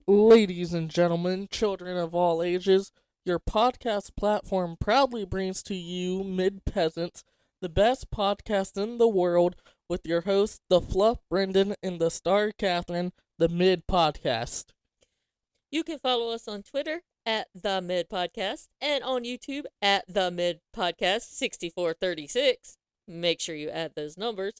Ladies and gentlemen, children of all ages, your podcast platform proudly brings to you Mid Peasants, the best podcast in the world, with your hosts, the Fluff Brendan and the Star Catherine, the Mid Podcast. You can follow us on Twitter at The Mid Podcast and on YouTube at The Mid Podcast 6436. Make sure you add those numbers.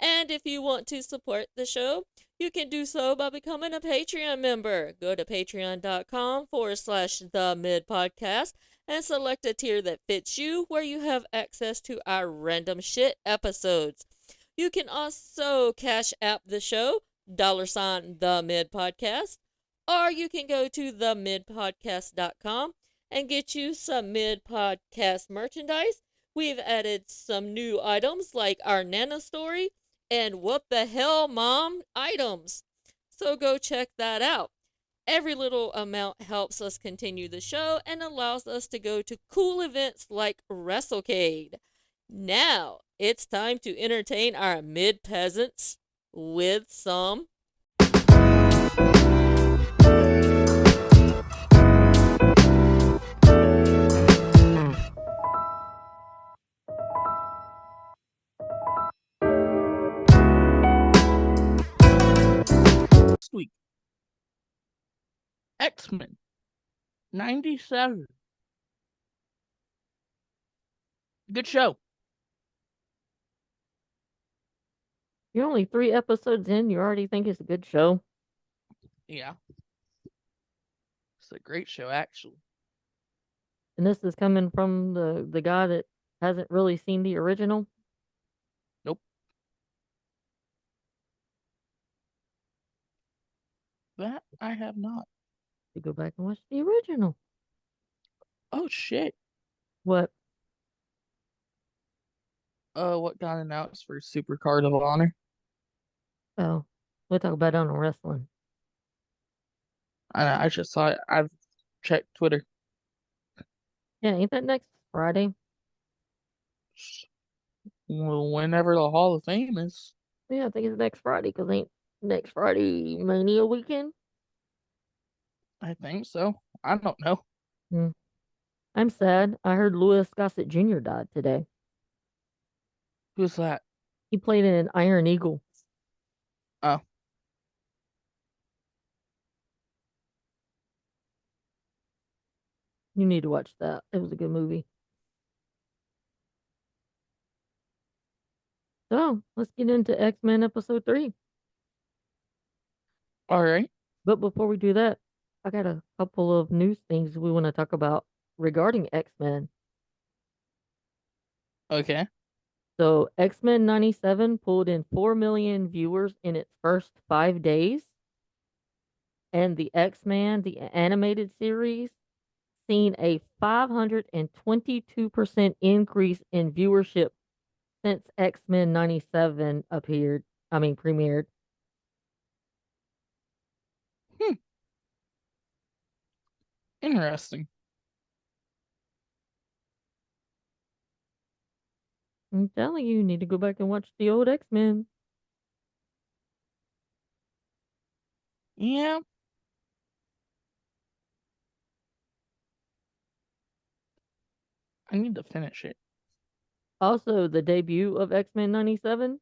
And if you want to support the show, you can do so by becoming a Patreon member. Go to patreon.com/The Mid Podcast and select a tier that fits you, where you have access to our random shit episodes. You can also cash app the show, $ The Mid Podcast, or you can go to themidpodcast.com and get you some Mid Podcast merchandise. We've added some new items like our Nana story and What the Hell Mom items. So go check that out. Every little amount helps us continue the show and allows us to go to cool events like WrestleCade. Now, it's time to entertain our mid peasants with some This week, Xmen 97. Good show. You're only 3 episodes in, you already think it's a good show. Yeah. It's a great show, actually. And this is coming from the guy that hasn't really seen the original. Nope. That I have not. To go back and watch the original. Oh, shit. What? What got announced for Supercard of Honor? Oh, we'll talk about it on wrestling. I just saw it. I've checked Twitter. Yeah, ain't that next Friday? Well, whenever the Hall of Fame is. Yeah, I think it's next Friday, because ain't next Friday Mania weekend? I think so. I don't know. Hmm. I'm sad. I heard Louis Gossett Jr. died today. Who's that? He played in an Iron Eagle. Oh, You need to watch that. It was a good movie. So let's get into X-Men episode 3. all right. But before we do that, I got a couple of news things we want to talk about regarding X-Men. Okay. So X-Men 97 pulled in 4 million viewers in its first 5 days. And the X-Men, the animated series, seen a 522% increase in viewership since X-Men 97 premiered. Hmm. Interesting. I'm telling you, you need to go back and watch the old X-Men. Yeah. I need to finish it. Also, the debut of X-Men 97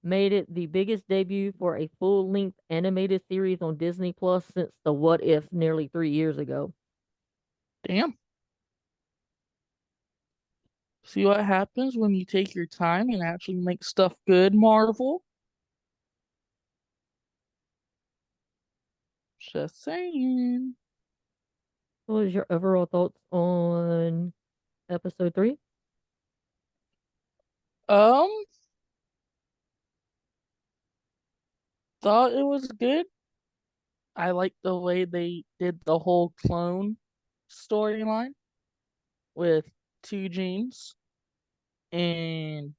made it the biggest debut for a full-length animated series on Disney Plus since the What If nearly 3 years ago. Damn. See what happens when you take your time and actually make stuff good, Marvel? Just saying. What was your overall thoughts on episode 3? Um, thought it was good. I like the way they did the whole clone storyline with two Jeans. And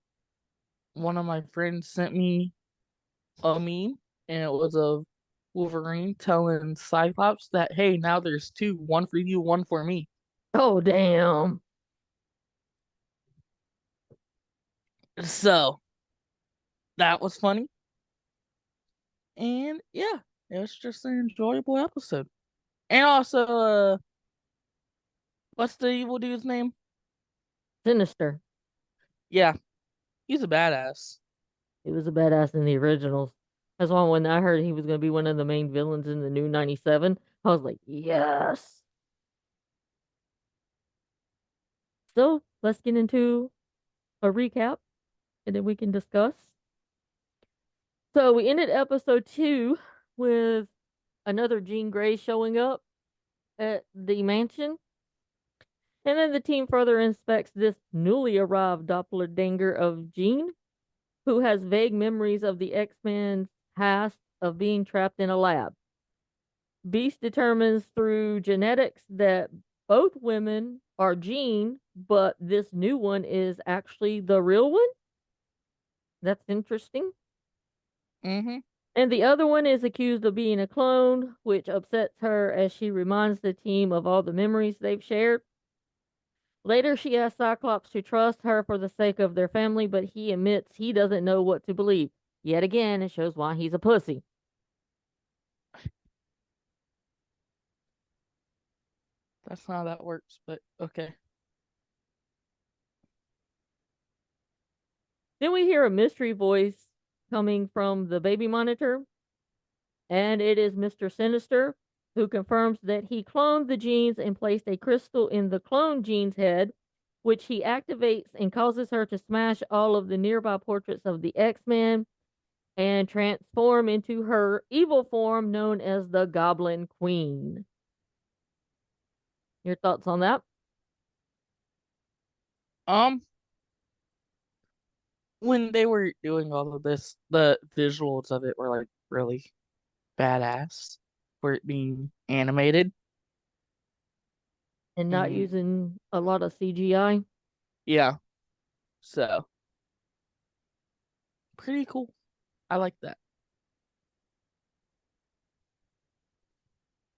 one of my friends sent me a meme, and it was of Wolverine telling Cyclops that, hey, now there's two, one for you, one for me. Oh, damn. So that was funny. And yeah, It was just an enjoyable episode. And also, what's the evil dude's name? Sinister. Yeah, he's a badass. He was a badass in the originals. That's why when I heard he was going to be one of the main villains in the new 97, I was like, yes. So let's get into a recap and then we can discuss. So we ended episode 2 with another Jean Grey showing up at the mansion. And then the team further inspects this newly arrived doppelganger of Jean, who has vague memories of the X-Men's past of being trapped in a lab. Beast determines through genetics that both women are Jean, but this new one is actually the real one. That's interesting. Mm-hmm. And the other one is accused of being a clone, which upsets her as she reminds the team of all the memories they've shared. Later, she asks Cyclops to trust her for the sake of their family, but he admits he doesn't know what to believe. Yet again, it shows why he's a pussy. That's not how that works, but okay. Then we hear a mystery voice coming from the baby monitor, and it is Mr. Sinister, who confirms that he cloned the genes and placed a crystal in the cloned gene's head, which he activates and causes her to smash all of the nearby portraits of the X-Men and transform into her evil form known as the Goblin Queen. Your thoughts on that? Um, when they were doing all of this, the visuals of it were like really badass for it being animated. And not And using a lot of CGI. yeah, so pretty cool. I like that.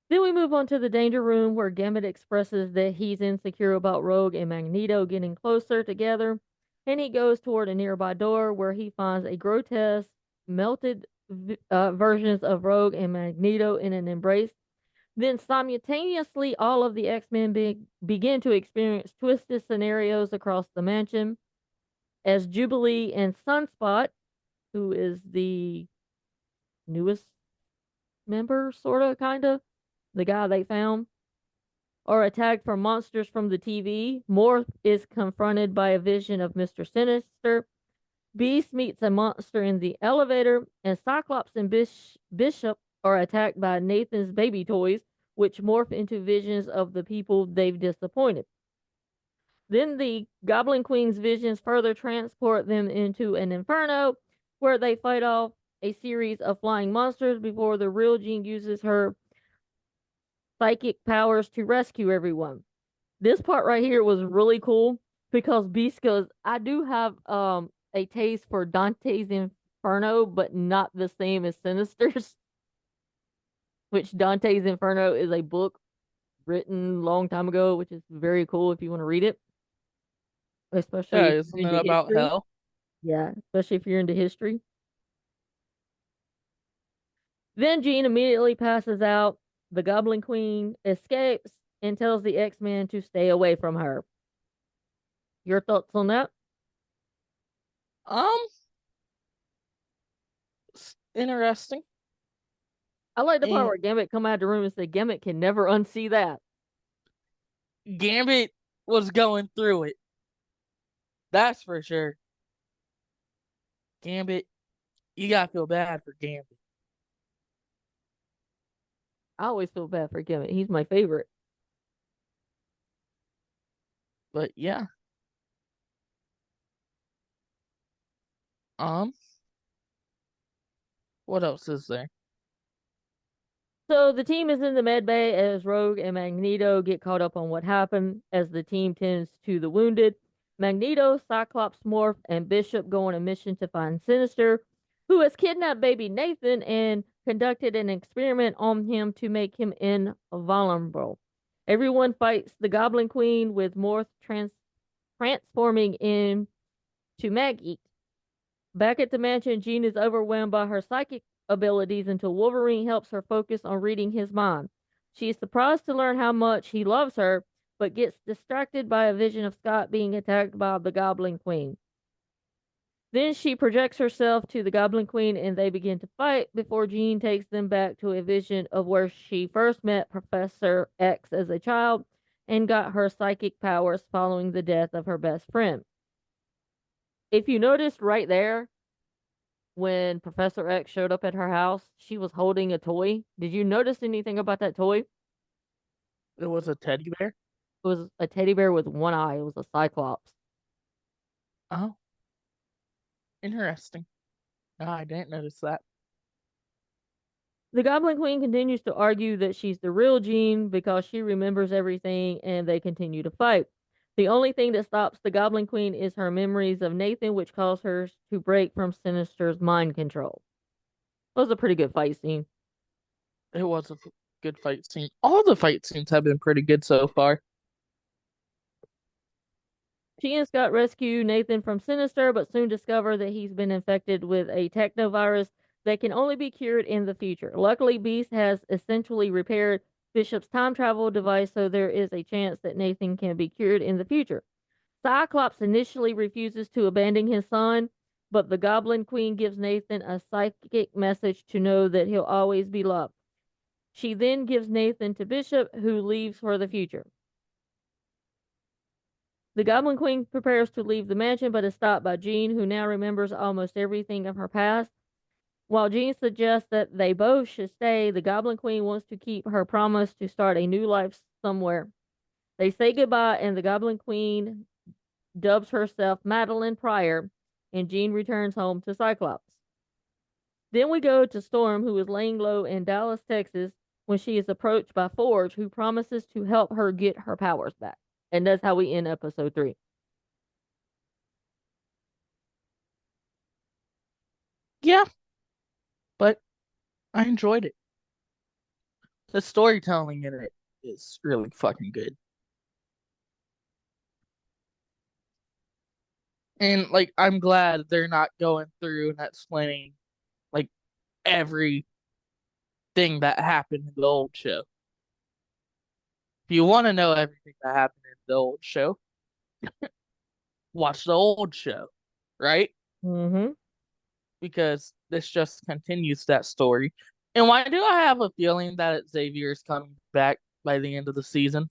Then we move on to the danger room where Gambit expresses that he's insecure about Rogue and Magneto getting closer together, and he goes toward a nearby door where he finds a grotesque, melted versions of Rogue and Magneto in an embrace. Then simultaneously, all of the X-Men begin to experience twisted scenarios across the mansion as Jubilee and Sunspot, who is the newest member, sort of, kind of, the guy they found, are attacked from monsters from the TV. Morph is confronted by a vision of Mr. Sinister. Beast meets a monster in the elevator, and Cyclops and Bishop are attacked by Nathan's baby toys, which morph into visions of the people they've disappointed. Then the Goblin Queen's visions further transport them into an inferno where they fight off a series of flying monsters before the real Jean uses her psychic powers to rescue everyone. This part right here was really cool because Beast goes, I do have a taste for Dante's Inferno, but not the same as Sinister's, which Dante's Inferno is a book written long time ago, which is very cool if you want to read it, especially Yeah, if you're isn't it into about history. hell? Yeah, especially if you're into history. Then Jean immediately passes out. The Goblin Queen escapes and tells the X-Men to stay away from her. Your thoughts on that? Um, interesting. I like the part And where Gambit come out of the room and say Gambit can never unsee that. Gambit was going through it. That's for sure. Gambit, you gotta feel bad for Gambit. I always feel bad for Gambit. He's my favorite. But yeah. Um, what else is there? So the team is in the med bay as Rogue and Magneto get caught up on what happened as the team tends to the wounded. Magneto, Cyclops, Morph, and Bishop go on a mission to find Sinister, who has kidnapped baby Nathan and conducted an experiment on him to make him invulnerable. Everyone fights the Goblin Queen with Morph transforming into Maggie. Back at the mansion, Jean is overwhelmed by her psychic abilities until Wolverine helps her focus on reading his mind. She is surprised to learn how much he loves her, but gets distracted by a vision of Scott being attacked by the Goblin Queen. Then she projects herself to the Goblin Queen and they begin to fight before Jean takes them back to a vision of where she first met Professor X as a child and got her psychic powers following the death of her best friend. If you noticed right there, when Professor X showed up at her house, she was holding a toy. Did you notice anything about that toy? It It was a teddy bear. was a teddy bear with one eye. It was a cyclops. Oh, interesting. No, I didn't notice that. The Goblin Queen continues to argue that she's the real Jean because she remembers everything and they continue to fight. The only thing that stops the Goblin Queen is her memories of Nathan, which cause her to break from Sinister's mind control. It was a pretty good fight scene. It was a good fight scene. All the fight scenes have been pretty good so far. She and Scott rescue Nathan from Sinister, but soon discover that he's been infected with a technovirus that can only be cured in the future. Luckily, Beast has essentially repaired Bishop's time travel device, so there is a chance that Nathan can be cured in the future. Cyclops initially refuses to abandon his son, but the Goblin Queen gives Nathan a psychic message to know that he'll always be loved. She then gives Nathan to Bishop, who leaves for the future. The Goblin Queen prepares to leave the mansion, but is stopped by Jean, who now remembers almost everything of her past. While Jean suggests that they both should stay, the Goblin Queen wants to keep her promise to start a new life somewhere. They say goodbye, and the Goblin Queen dubs herself Madeline Pryor, and Jean returns home to Cyclops. Then we go to Storm, who is laying low in Dallas, Texas, when she is approached by Forge, who promises to help her get her powers back. And that's how we end episode 3. Yeah, but I enjoyed it. The storytelling in it is really fucking good. And like I'm glad they're not going through and explaining like everything that happened in the old show. If you want to know everything that happened in the old show, watch the old show, right? Mm-hmm. Because this just continues that story. And why do I have a feeling that Xavier is coming back by the end of the season?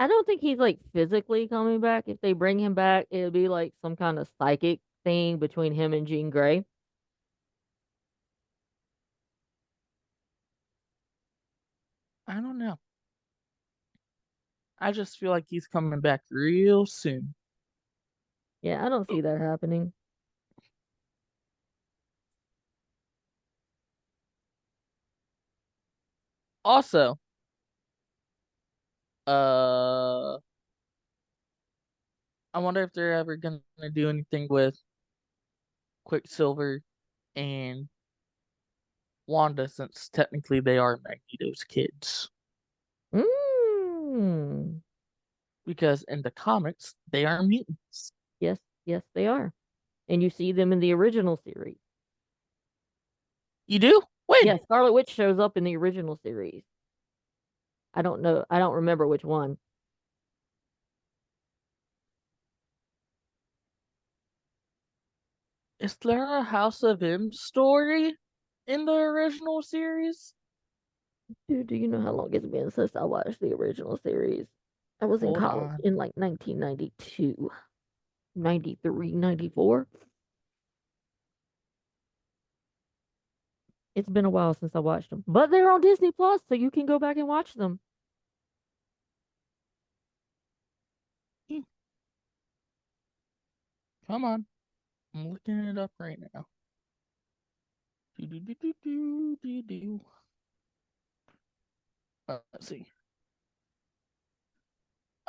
I don't think he's like physically coming back. If they bring him back, it'll be like some kind of psychic thing between him and Jean Grey. I don't know. I just feel like he's coming back real soon. Yeah, I don't see that happening. Also, uh, I wonder if they're ever gonna do anything with Quicksilver and Wanda, since technically they are Magneto's kids. Mm. Because in the comics, they are mutants. Yes, yes, they are. And you see them in the original series. You do? Yeah, When? Scarlet Witch shows up in the original series. I don't know. I don't remember which one. Is there a House of M story in the original series? Dude, do you know how long it's been since I watched the original series? I was in Hold college on. in like 1992, 93, 94. It's been a while since I watched them, but they're on Disney Plus, so you can go back and watch them. Hmm, come on. I'm looking it up right now. Do, do, do, do, do, do, do. Let's see.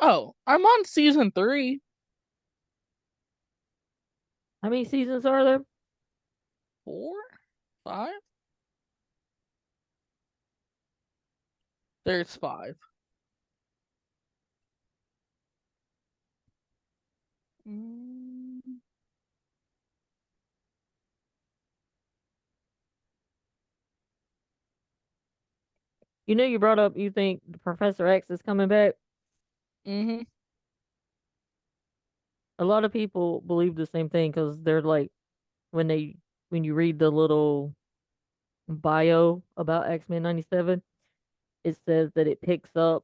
Oh, I'm on season 3. How many seasons are there? 4? 5? There's 5. Mm. You know, you brought up you think Professor X is coming back. Mm-hmm. A lot of people believe the same thing because they're like when they when you read the little bio about X-Men 97, it says that it picks up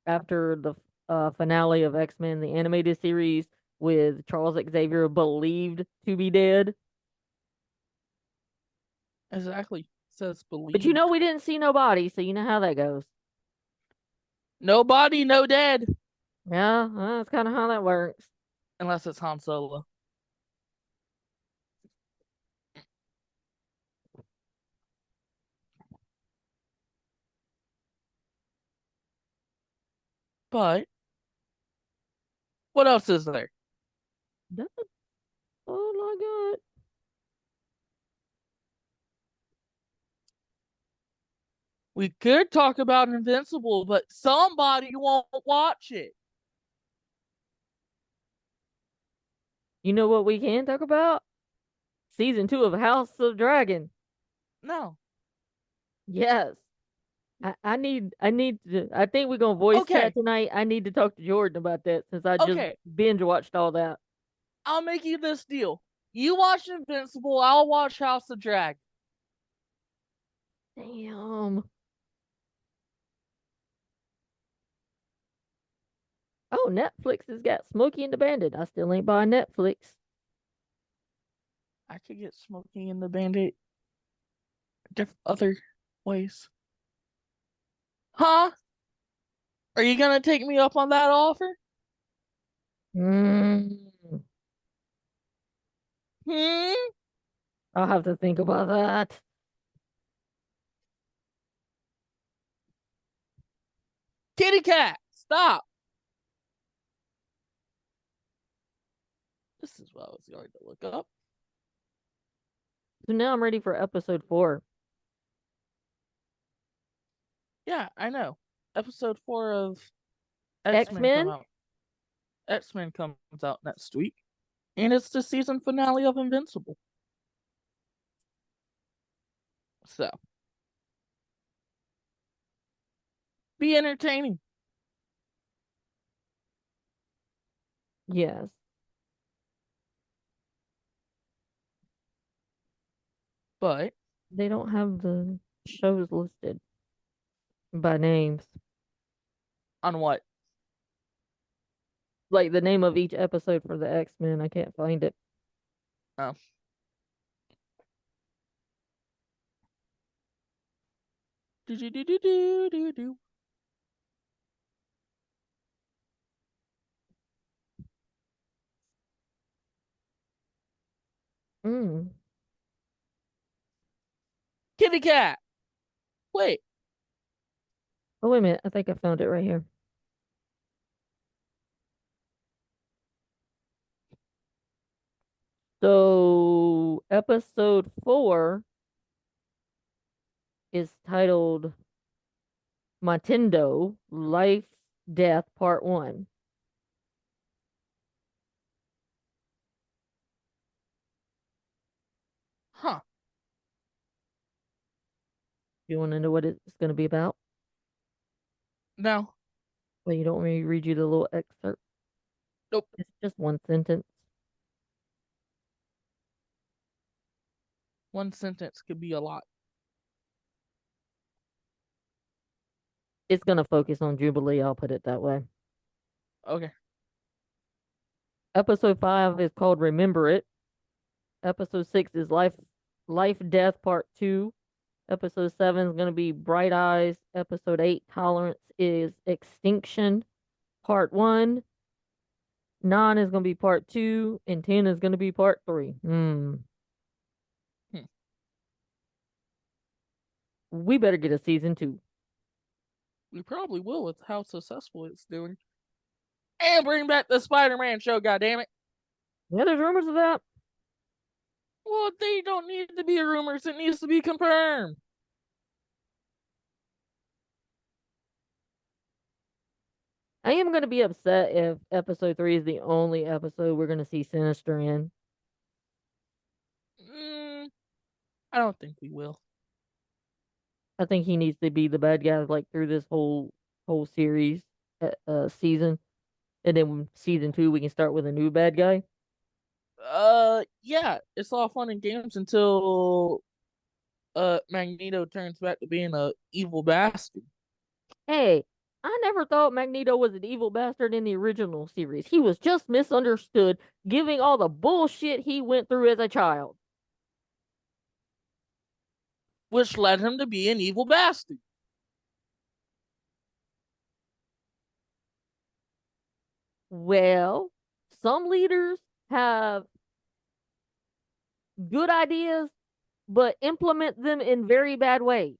after the finale of X-Men the animated series with Charles Xavier believed to be dead. Exactly. Says But you believed. know we didn't see nobody, so you know how that goes. Nobody, no dead. Yeah, that's kind of how that works. Unless it's Han Solo. But what else is there? That's all I got. We could talk about Invincible, but somebody won't watch it. You know what we can talk about? Season 2 of House of Dragon. No. Yes. I think we're gonna voice chat Okay. tonight. I need to talk to Jordan about that since I just Okay. binge watched all that. I'll make you this deal. You watch Invincible, I'll watch House of Dragon. Damn. Oh, Netflix has got Smokey and the Bandit. I still ain't buying Netflix. I could get Smokey and the Bandit other ways. Huh? Are you gonna take me up on that offer? Mm, Hmm? I'll have to think about that. Kitty cat, stop. This is what I was going to look up. So now I'm ready for episode 4. Yeah, I know. Episode 4 of X X-Men come Men? out. X-Men comes out next week. And it's the season finale of Invincible. So be entertaining. Yes. But They don't have the shows listed by names. on what? Like the name of each episode for the X Men. I can't find it. Oh. Do do do do do do do. Mm. Kitty cat. Wait. Oh, wait a minute. I think I found it right here. So, episode 4 is titled Montendo Life Death Part 1. Huh. You want to know what it's going to be about? No. Well, you don't want me to read you the little excerpt? Nope. It's just one sentence. One sentence could be a lot. It's going to focus on Jubilee, I'll put it that way. Okay. Episode 5 is called Remember It. Episode 6 is Life Death Part 2. Episode 7 is going to be Bright Eyes. Episode 8, Tolerance, is Extinction Part 1. 9 is going to be Part 2. And 10 is going to be Part 3. Hmm. We better get a season 2. We probably will with how successful it's doing. And bring back the Spider-Man show, goddammit. Yeah, there's rumors of that. Well, they don't need to be rumors. It needs to be confirmed. I am going to be upset if episode 3 is the only episode we're going to see Sinister in. I don't think we will. I think he needs to be the bad guy like through this whole series, season, and then season 2 we can start with a new bad guy. Yeah, it's all fun and games until Magneto turns back to being a evil bastard. Hey, I never thought Magneto was an evil bastard in the original series. He was just misunderstood, giving all the bullshit he went through as a child. Which led him to be an evil bastard. Well, some leaders have good ideas, but implement them in very bad ways.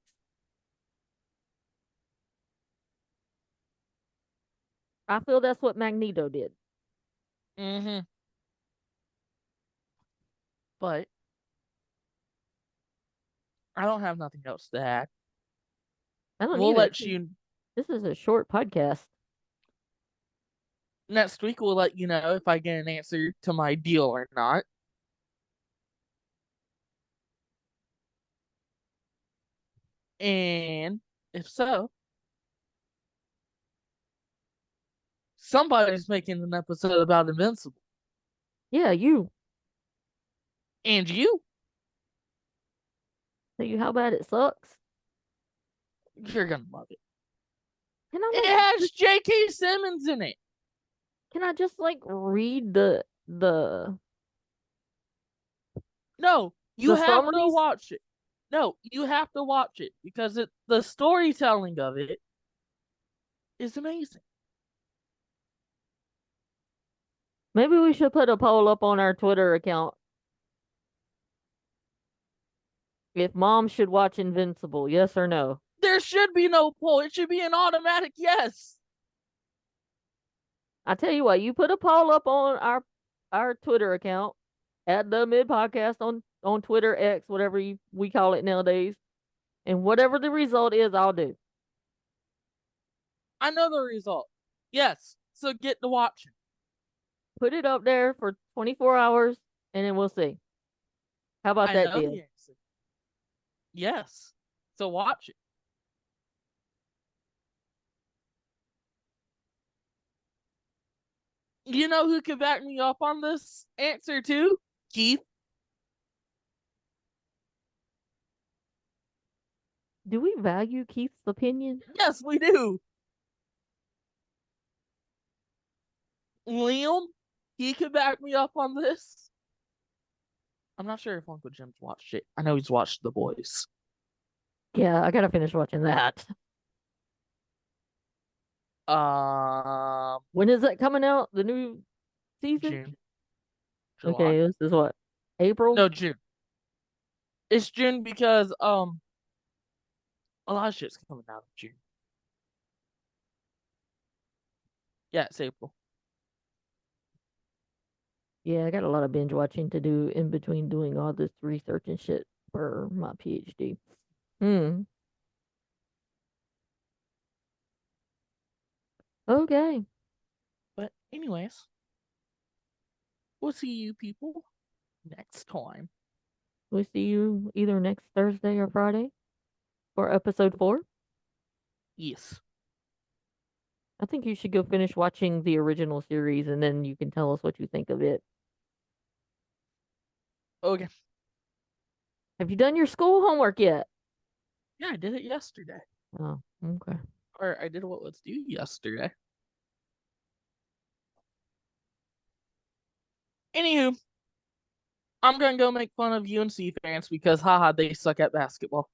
I feel that's what Magneto did. Mm-hmm. But I don't have nothing else to add. I don't We'll either. let you This is a short podcast. next week. We'll let you know if I get an answer to my deal or not. And if so, somebody's making an episode about Invincible. Yeah, you. And you, Tell you how bad it sucks. you're gonna love it. Can I It like has J.K. Simmons in it. can I just like read the No, you the have to summaries? watch it. No, you have to watch it because the storytelling of it is amazing. Maybe we should put a poll up on our Twitter account. If mom should watch Invincible, yes or no? There should be no poll. It should be an automatic yes. I tell you what, you put a poll up on our Twitter account at the Mid Podcast on Twitter X, whatever we call it nowadays, and whatever the result is, I'll do. I know the result. Yes. So get to watching. Put it up there for 24 hours, and then we'll see. How about I that know deal? the answer. Yes. So watch it. You know who can back me up on this answer too? Keith. Do we value Keith's opinion? Yes, we do. Liam, he could back me up on this. I'm not sure if Uncle Jim's watched it. I know he's watched The Boys. Yeah, I gotta finish watching that. When is that coming out? The new season? June, July. Okay, this is what? April? No, June. It's June because a lot of shit's coming out in June. Yeah, it's April. Yeah, I got a lot of binge watching to do in between doing all this research and shit for my PhD. Okay. But anyways, we'll see you people next time. We'll see you either next Thursday or Friday for episode 4. Yes. I think you should go finish watching the original series and then you can tell us what you think of it. Okay. Have you done your school homework yet? Yeah, I did it yesterday. Oh, okay. Or I did what was due yesterday. Anywho, I'm gonna go make fun of UNC fans because haha they suck at basketball.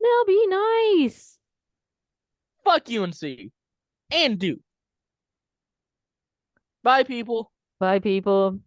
Now be nice. Fuck UNC. And Duke. Bye people. Bye, people.